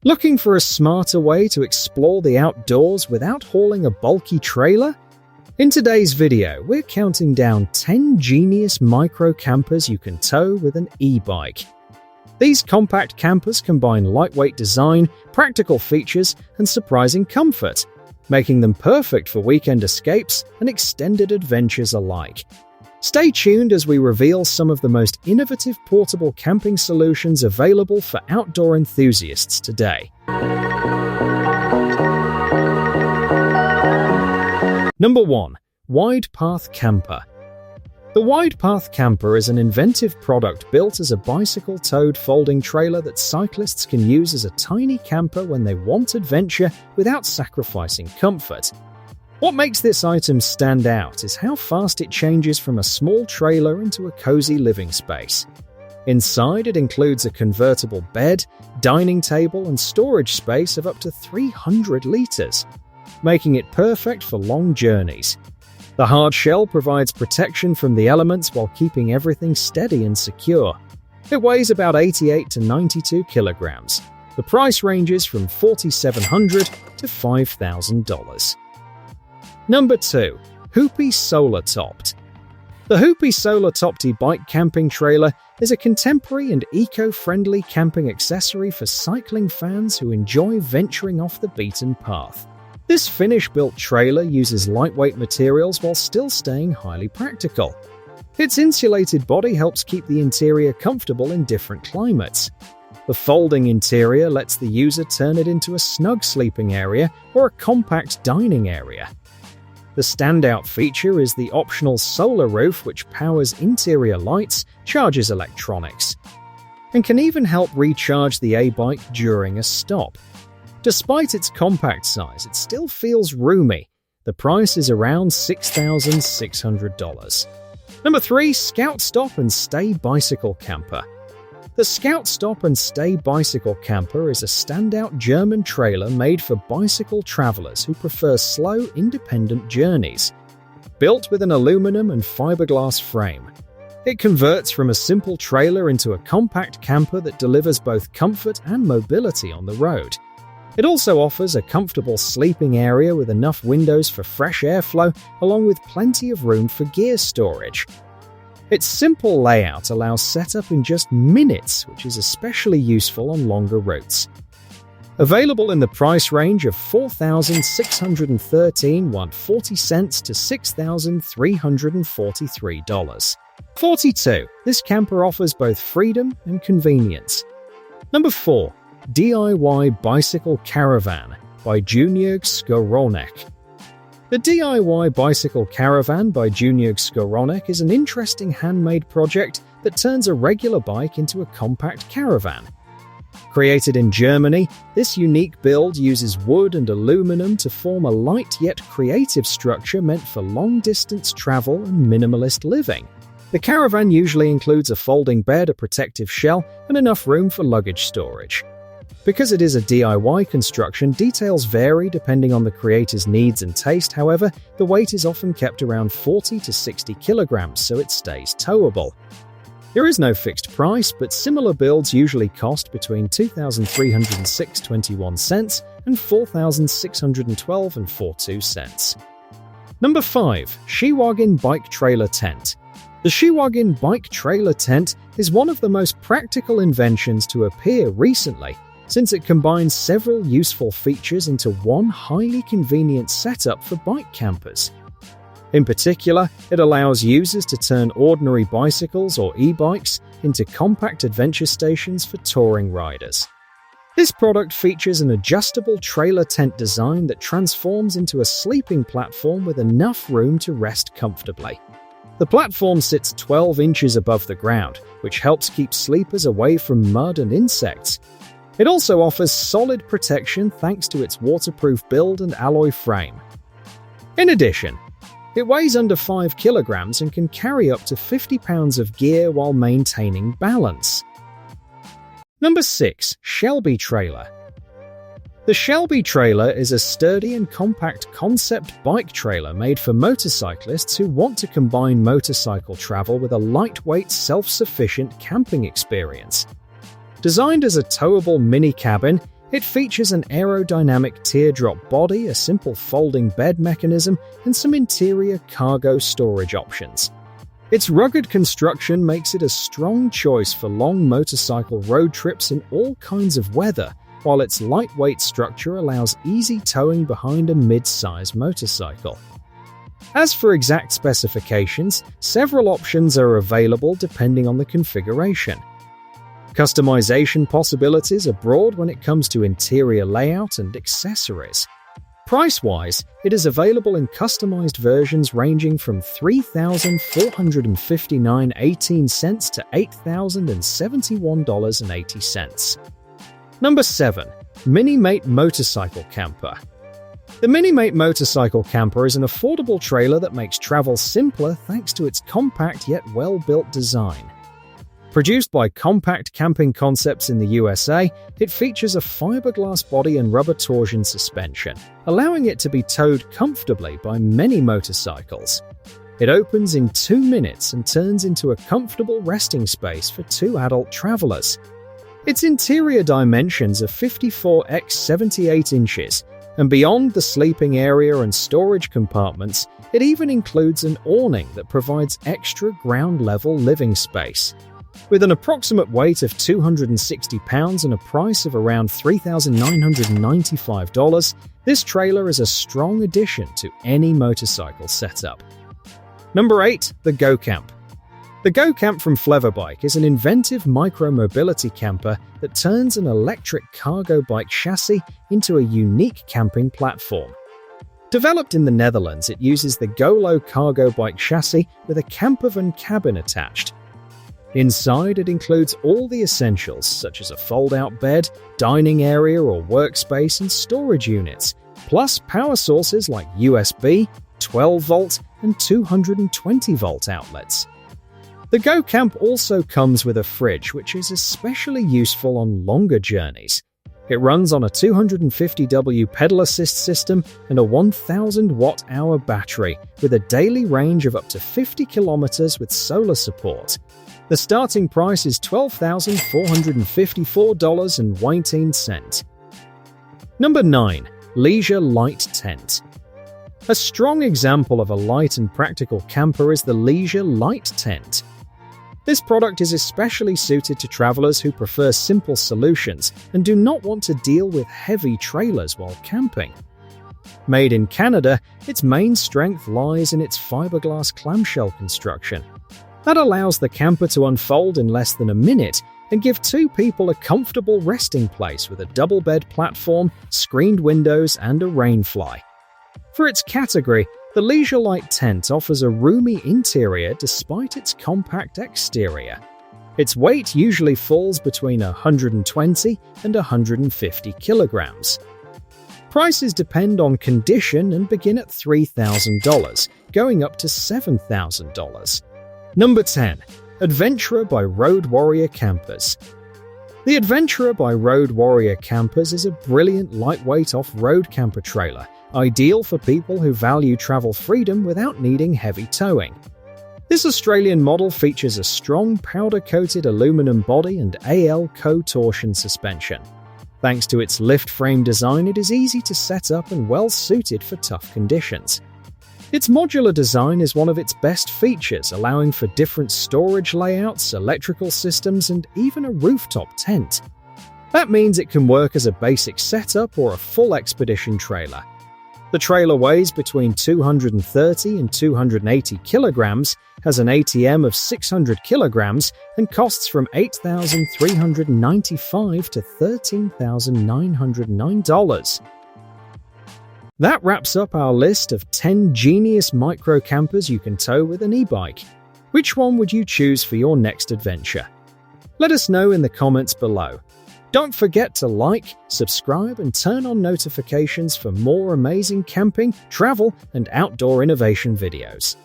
Looking for a smarter way to explore the outdoors without hauling a bulky trailer? In today's video, we're counting down 10 genius micro campers you can tow with an e-bike. These compact campers combine lightweight design, practical features, and surprising comfort, making them perfect for weekend escapes and extended adventures alike. Stay tuned as we reveal some of the most innovative portable camping solutions available for outdoor enthusiasts today. Number 1. Wide Path Camper. The Wide Path Camper is an inventive product built as a bicycle-towed folding trailer that cyclists can use as a tiny camper when they want adventure without sacrificing comfort. What makes this item stand out is how fast it changes from a small trailer into a cozy living space. Inside, it includes a convertible bed, dining table, and storage space of up to 300 liters, making it perfect for long journeys. The hard shell provides protection from the elements while keeping everything steady and secure. It weighs about 88 to 92 kilograms. The price ranges from $4,700 to $5,000. Number 2. Hoopy Solar Topped. The Hoopy Solar Topped bike camping trailer is a contemporary and eco-friendly camping accessory for cycling fans who enjoy venturing off the beaten path. This Finnish-built trailer uses lightweight materials while still staying highly practical. Its insulated body helps keep the interior comfortable in different climates. The folding interior lets the user turn it into a snug sleeping area or a compact dining area. The standout feature is the optional solar roof, which powers interior lights, charges electronics, and can even help recharge the e-bike during a stop. Despite its compact size, it still feels roomy. The price is around $6,600. Number 3. Scout Stop and Stay Bicycle Camper. The Scout Stop and Stay Bicycle Camper is a standout German trailer made for bicycle travelers who prefer slow, independent journeys. Built with an aluminum and fiberglass frame, it converts from a simple trailer into a compact camper that delivers both comfort and mobility on the road. It also offers a comfortable sleeping area with enough windows for fresh airflow, along with plenty of room for gear storage. Its simple layout allows setup in just minutes, which is especially useful on longer routes. Available in the price range of $4,613.40 to $6,343. 42. This camper offers both freedom and convenience. Number 4. DIY Bicycle Caravan by Jörg Skowronek. The DIY Bicycle Caravan by Jörg Skowronek is an interesting handmade project that turns a regular bike into a compact caravan. Created in Germany, this unique build uses wood and aluminum to form a light yet creative structure meant for long-distance travel and minimalist living. The caravan usually includes a folding bed, a protective shell, and enough room for luggage storage. Because it is a DIY construction, details vary depending on the creator's needs and taste. However, the weight is often kept around 40 to 60 kilograms, so it stays towable. There is no fixed price, but similar builds usually cost between $2,306.21 and $4,612.42. Number 5. SHIWAGIN Bike Trailer Tent. The SHIWAGIN Bike Trailer Tent is one of the most practical inventions to appear recently, since it combines several useful features into one highly convenient setup for bike campers. In particular, it allows users to turn ordinary bicycles or e-bikes into compact adventure stations for touring riders. This product features an adjustable trailer tent design that transforms into a sleeping platform with enough room to rest comfortably. The platform sits 12 inches above the ground, which helps keep sleepers away from mud and insects. It also offers solid protection thanks to its waterproof build and alloy frame. In addition, it weighs under 5 kilograms and can carry up to 50 pounds of gear while maintaining balance. Number 6. Shelby Trailer. The Shelby trailer is a sturdy and compact concept bike trailer made for motorcyclists who want to combine motorcycle travel with a lightweight, self-sufficient camping experience. Designed as a towable mini cabin, It features an aerodynamic teardrop body, a simple folding bed mechanism, and some interior cargo storage options. Its rugged construction makes it a strong choice for long motorcycle road trips in all kinds of weather, while its lightweight structure allows easy towing behind a mid-size motorcycle. As for exact specifications, several options are available depending on the configuration. Customization possibilities are broad when it comes to interior layout and accessories. Price-wise, it is available in customized versions ranging from $3,459.18 to $8,071.80. Number 7. Mini-Mate Motorcycle Camper. The Mini-Mate Motorcycle Camper is an affordable trailer that makes travel simpler thanks to its compact yet well-built design. Produced by Compact Camping Concepts in the USA, it features a fiberglass body and rubber torsion suspension, allowing it to be towed comfortably by many motorcycles. It opens in 2 minutes and turns into a comfortable resting space for 2 adult travelers. Its interior dimensions are 54 x 78 inches, and beyond the sleeping area and storage compartments, it even includes an awning that provides extra ground-level living space. With an approximate weight of 260 pounds and a price of around $3,995, this trailer is a strong addition to any motorcycle setup. Number 8. The GoCamp. The GoCamp from Flevobike is an inventive micro-mobility camper that turns an electric cargo bike chassis into a unique camping platform. Developed in the Netherlands, it uses the GoLo cargo bike chassis with a campervan cabin attached. Inside, it includes all the essentials such as a fold-out bed, dining area or workspace and storage units, plus power sources like USB, 12-volt and 220-volt outlets. The GoCamp also comes with a fridge, which is especially useful on longer journeys. It runs on a 250W pedal assist system and a 1000 watt-hour battery with a daily range of up to 50 kilometers with solar support. The starting price is $12,454.19. Number 9. Leesure-Lite Tent. A strong example of a light and practical camper is the Leesure-Lite Tent. This product is especially suited to travelers who prefer simple solutions and do not want to deal with heavy trailers while camping. Made in Canada, its main strength lies in its fiberglass clamshell construction. That allows the camper to unfold in less than a minute and give 2 people a comfortable resting place with a double bed platform, screened windows, and a rainfly. For its category, the Leesure-Lite Tent offers a roomy interior despite its compact exterior. Its weight usually falls between 120 and 150 kilograms. Prices depend on condition and begin at $3,000, going up to $7,000. Number 10. Adventurer by Road Warrior Campers. The Adventurer by Road Warrior Campers is a brilliant lightweight off-road camper trailer, ideal for people who value travel freedom without needing heavy towing. This Australian model features a strong powder-coated aluminum body and AL co-torsion suspension. Thanks to its lift frame design, it is easy to set up and well-suited for tough conditions. Its modular design is one of its best features, allowing for different storage layouts, electrical systems, and even a rooftop tent. That means it can work as a basic setup or a full expedition trailer. The trailer weighs between 230 and 280 kilograms, has an ATM of 600 kilograms, and costs from $8,395 to $13,909. That wraps up our list of 10 genius micro campers you can tow with an e-bike. Which one would you choose for your next adventure? Let us know in the comments below. Don't forget to like, subscribe, and turn on notifications for more amazing camping, travel, and outdoor innovation videos.